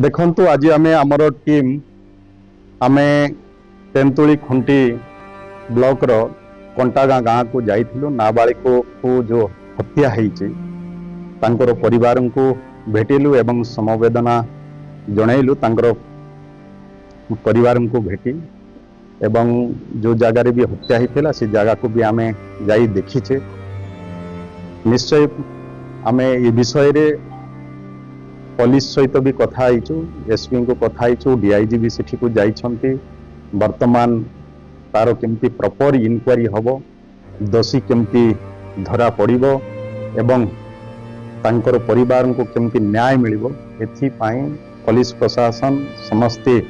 देखंतु आज आमे हमर टीम आमे तेंतुली खुंटी ब्लॉक रो कंटागाँ गाँ को जाइथिलु। नाबालिग को जो हत्या ହେଇଛି तांकर परिवार को भेटिलु एवं समवेदना जणैलु। तांकर परिवार को भेटी एवं जो जगार भी हत्या होता से जगह को भी आमे जाई देखीचे। निश्चय आमे ये विषय रे पुलिस सहित भी कथा एसपी को कथा डीआईजी भी सेठी को जाइछंती। वर्तमान तार केमती प्रॉपर इनक्वारी हबो, दोषी केमती धरा पड़िबो एवं तांकर परिवार को केमती न्याय मिलिबो एथिपाई पुलिस प्रशासन समस्ते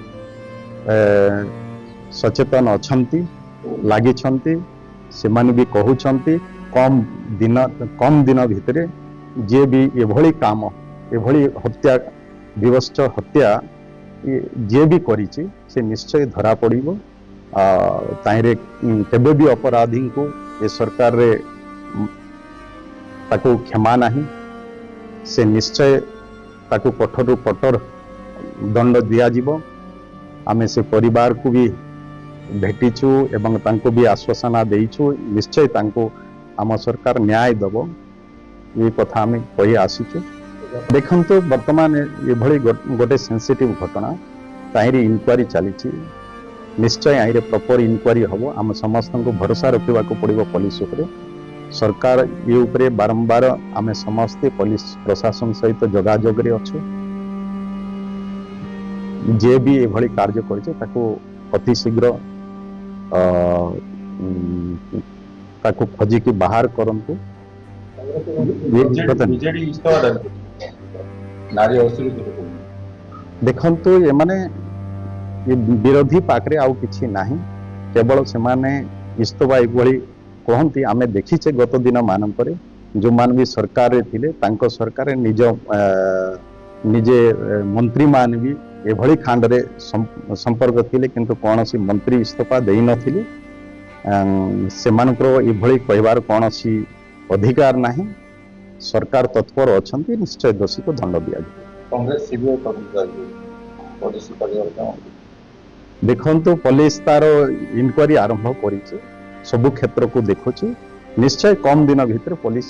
सचेतन अछंती लागिछंती। सेमाने भी कहउछंती कम दिन भितरे जे भी एभली काम एभली हत्या विवश्च हत्या जे भी करिछि से निश्चय धरा पड़िबो। ताइरे केबे भी अपराधी को ए सरकार रे ताको क्षमा नहीं, से निश्चय ताको कठोर कठोर दंड दिया जिवो। आमे से परिवार को भी भेटिछु एवं तांको भी आश्वासना देइछु। निश्चय तांको आम सरकार न्याय दबो ये कथा आमे कहि आसीछु। देखंतु वर्तमान ये गोटे सेंसिटिव घटना ताहिरी इनक्वारी चली। निश्चय आइरे प्रॉपर इनक्वारी हम आम समस्त को भरोसा रखा पड़ो पुलिस उपरे। सरकार ये उपरे बारंबार आम समस्ते पुलिस प्रशासन सहित जोगाजोग रे अच्छे। जे भी एभली कार्य करिছে ताको अति शीघ्र ताको खोजी की बाहर करंतु। देखंतु ये माने ये विरोधी पाखरे आउ किछि नाही, केवल से माने इस्तफा एभली कहंती। आमे देखिचे गत दिन मानकरे जो मान भी सरकार रे थिले तांको सरकार निज निजे मंत्री मान भी एभली खांड रे संपर्क थिले, किंतु कौनसी मंत्री इस्तफा देई नथिले। सेमानकर एभली कहबार कौनसी अधिकार नाही। सरकार तत्पर अछंती, निश्चय दोषी को दंड दिया जाए। कांग्रेस सीबीआई पुलिस देखंतु पुलिस तार इनक्वारी आरंभ करिছে, सबु क्षेत्र को देखुची। निश्चय कम दिन भितर पुलिस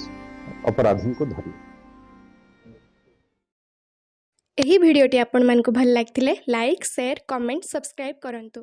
अपराधी को धरी। एही वीडियोटी आपण मानकु भल लागथिले लाइक शेयर कमेंट सब्सक्राइब करंतु।